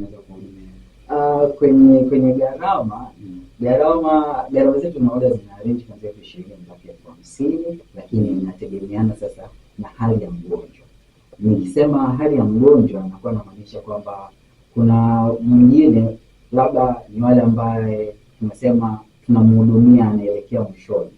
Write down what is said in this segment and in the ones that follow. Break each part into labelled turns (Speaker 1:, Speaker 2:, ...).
Speaker 1: unaweza kuhudumia?
Speaker 2: Kwenye gharama zetu tunaona zina range kuanzia 20 mpaka 50, lakini inategemeana sasa na hali ya mgonjwa. Nikisema hali ya mgonjwa anakuwa anamaanisha kwamba kuna mwingine labda ni wale ambaye tunasema tunamhudumia anaelekea mwishoni.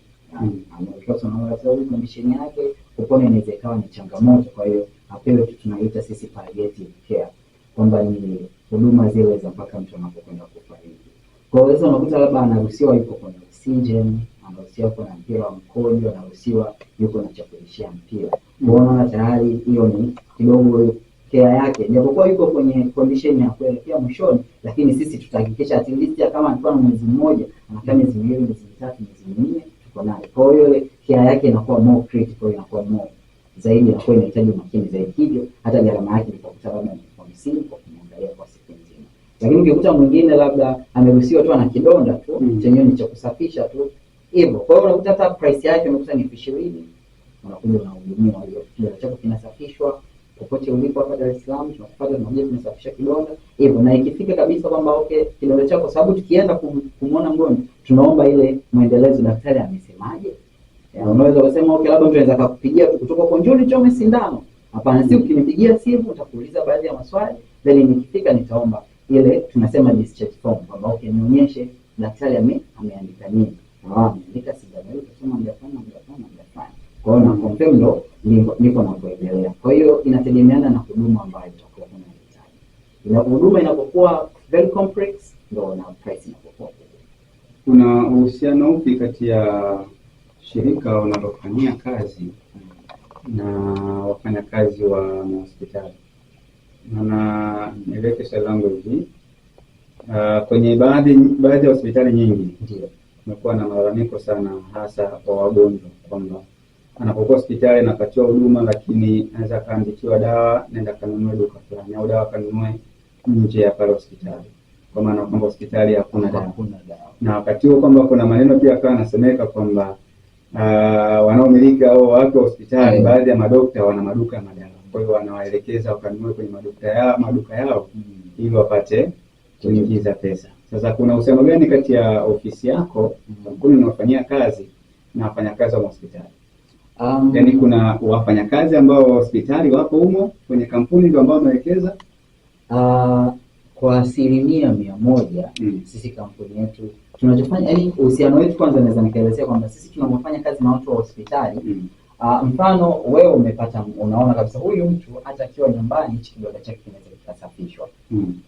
Speaker 2: Anaelekea tunaona sababu condition yake kupona inaweza ikawa ni changamoto, kwa hiyo apewe tunaita sisi palliative care, kwamba ni huduma zile za mpaka mtu anapokwenda kufariki. Kwa hiyo unakuta labda anaruhusiwa yuko kwenye oxygen, anaruhusiwa kuna mpira wa mkojo, anaruhusiwa yuko na cha kulishia mpira. Kwa hiyo unaona tayari hiyo ni kidogo care yake, japokuwa yuko kwenye condition ya kuelekea mwishoni, lakini sisi tutahakikisha at least kama alikuwa na mwezi mmoja anakaa miezi miwili, miezi mitatu, miezi minne tuko naye. Kwa hiyo ile care yake inakuwa more critical, inakuwa more zaidi, inakuwa inahitaji makini zaidi, hivyo hata gharama yake itakuwa labda ni 50 kwa kumwangalia kwa siku nzima. Lakini ukikuta mwingine labda ameruhusiwa tu ana kidonda tu chenyewe ni cha kusafisha tu hivyo, kwa hiyo unakuta hata price yake unakuta ni 20, unakuja unahudumiwa hiyo kidonda chako kinasafishwa popote ulipo hapa Dar es Salaam, tunapata tunakuja tunasafisha kidonda hivyo, na ikifika kabisa kwamba okay kidonda chako, sababu tukienda kumuona mgonjwa tunaomba ile muendelezo, daktari amesemaje. Unaweza kusema okay labda mtu anaweza kukupigia kutoka kwa njoni chome sindano. Hapana, si ukinipigia simu utakuuliza baadhi ya maswali, then nikifika nitaomba ile tunasema discharge form, kwamba okay nionyeshe daktari ameandika nini. Ameandika sindano hiyo, tuseme mjafanya. Kwa hiyo na confirm ndo niko na kuendelea. Kwa hiyo inategemeana na huduma ambayo utakuwa unahitaji. Ina huduma inapokuwa very complex ndo na price inapokuwa.
Speaker 1: Kuna uhusiano upi kati ya shirika unalofanyia kazi na wafanyakazi wa hospitali? Na nieleke swali langu hivi, kwenye baadhi ya hospitali nyingi
Speaker 2: ndio
Speaker 1: kumekuwa na malalamiko sana, hasa kwa wagonjwa, kwamba anapokuwa hospitali anapatiwa huduma, lakini anaweza kaandikiwa dawa, nenda kanunue duka fulani, au dawa kanunue nje ya pale hospitali, kwa maana kwamba hospitali hakuna dawa. Na wakati huo kwamba kuna maneno pia akawa anasemeka kwamba wanaomiliki au watu wa hospitali baadhi ya madokta wana maduka ya madawa, kwa hiyo wanawaelekeza wakanunue kwenye maduka yao ili wapate kuingiza pesa. Sasa kuna uhusiano gani kati ya ofisi yako kampuni unayofanyia kazi na wafanyakazi wa hospitali? Yaani kuna wafanyakazi ambao wa hospitali wapo humo kwenye kampuni ndio ambao wamewekeza?
Speaker 2: Kwa 100% sisi kampuni yetu tunachofanya, yani uhusiano wetu kwanza naweza nikaelezea kwamba sisi tunapofanya kazi na watu wa hospitali, mfano wewe umepata, unaona kabisa huyu mtu hata akiwa nyumbani hichi kidonda chake kinaweza kusafishwa.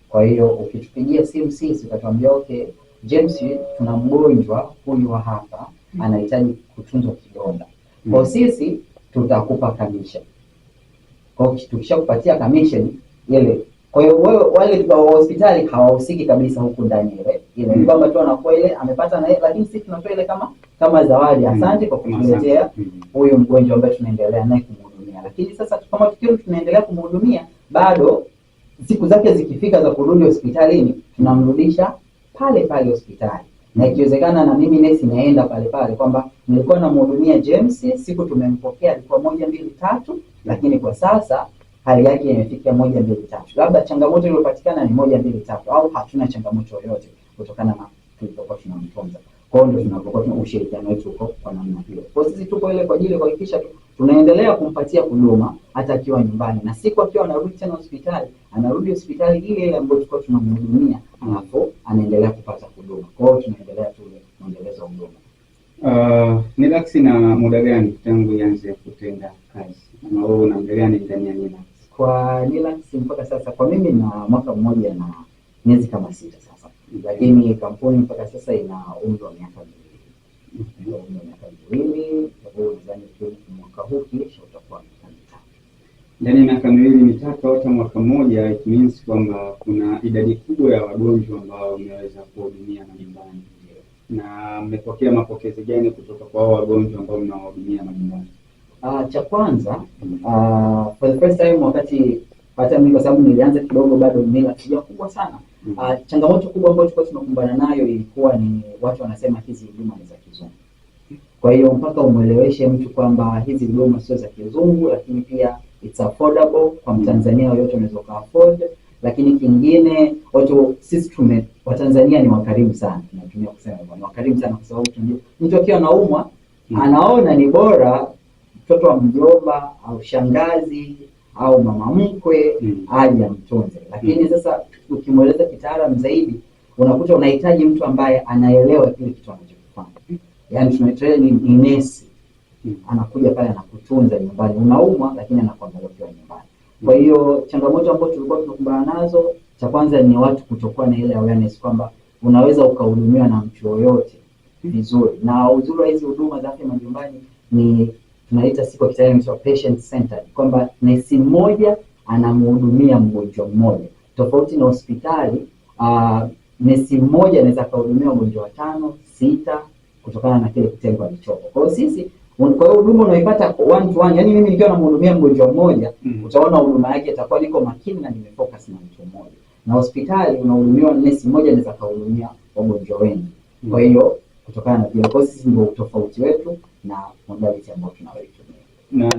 Speaker 2: Kwa hiyo ukitupigia simu sisi utatuambia okay James, tuna mgonjwa huyu wa hapa anahitaji kutunzwa kidonda. Kwa sisi tutakupa commission. Kwa tukishakupatia commission ile, kwa hiyo wewe wale wa hospitali hawahusiki kabisa huku ndani ile ni kwamba tu anakuwa ile amepata na lakini sisi tunatoa ile kama zawadi, asante kwa kutuletea huyo mgonjwa ambaye tunaendelea naye kumhudumia. Lakini sasa kama tukiwa tunaendelea kumhudumia, bado siku zake zikifika za kurudi hospitalini tunamrudisha pale pale hospitali, na ikiwezekana na mimi nesi naenda pale pale, kwamba nilikuwa namhudumia James, siku tumempokea alikuwa 1 2 3, lakini kwa sasa hali yake imefikia 1 2 3. Labda changamoto iliyopatikana ni 1 2 3, au hatuna changamoto yoyote kutokana na tulipokuwa tunamtunza. Kwa hiyo ndio tunapokuwa tuna ushirikiano wetu huko kwa namna hiyo. Kwa sisi tuko ile kwa ajili ya kuhakikisha tunaendelea kumpatia huduma hata akiwa nyumbani, na siku akiwa anarudi tena hospitali, anarudi hospitali ile ambayo tulikuwa tunamhudumia, alafu anaendelea kupata huduma. Kwa hiyo tunaendelea tu kuendeleza huduma.
Speaker 1: Nilax na muda gani tangu ianze kutenda kazi? Na wewe una muda gani ndani ya Nilax?
Speaker 2: Kwa Nilax mpaka sasa kwa mimi na mwaka mmoja na miezi kama 6 sasa. Lakini kampuni mpaka sasa ina umri wa miaka 2. Kwa hiyo nadhani mwaka huu kisha utakuwa miaka 3.
Speaker 1: Ndani ya miaka 2 3 hata mwaka mmoja, it means kwamba kuna idadi kubwa ya wagonjwa ambao wameweza kuhudumia majumbani. Na mmepokea mapokezi gani kutoka kwa hao wagonjwa ambao mnawahudumia majumbani?
Speaker 2: Cha kwanza for the first time wakati hata mimi kwa sababu nilianza kidogo bado mila sija kubwa sana. Changamoto kubwa ambayo tulikuwa tunakumbana nayo ilikuwa ni watu wanasema hizi huduma ni za kizungu. Kwa hiyo mpaka umueleweshe mtu kwamba hizi huduma sio za kizungu, lakini pia it's affordable kwa Mtanzania yoyote unaweza afford. Lakini kingine sisi Watanzania ni wakarimu sana, tunatumia kusema ni wakarimu sana kwa sababu mtu akiwa anaumwa anaona ni bora mtoto wa mjomba au shangazi au mama mkwe aje amtunze. Lakini sasa ukimweleza kitaalamu zaidi unakuta unahitaji mtu ambaye anaelewa kile kitu anachokifanya. Yaani tunaita ni nesi. Anakuja pale anakutunza nyumbani. Unaumwa lakini anakuangalia ukiwa nyumbani. Kwa hiyo changamoto ambazo tulikuwa tunakumbana nazo, cha kwanza ni watu kutokuwa na ile awareness kwamba unaweza ukahudumiwa na mtu yoyote vizuri. Na uzuri wa hizi huduma za afya majumbani ni tunaita siku kitaalamu cha patient centered, kwamba nesi mmoja anamhudumia mgonjwa mmoja. Tofauti na hospitali, nesi mmoja anaweza kuhudumia wagonjwa 5, 6 kutokana na kile kitengo alichopo. Kwa hiyo sisi huduma unaipata one to one, yani mimi nikiwa namhudumia mgonjwa mmoja, utaona huduma yake itakuwa liko makini na nimefocus na mtu mmoja. Na hospitali unahudumiwa nesi mmoja anaweza kuhudumia wagonjwa wengi. Kwa hiyo kutokana na hiyo, kwa sisi ndio tofauti wetu na modality ambayo tunaitumia.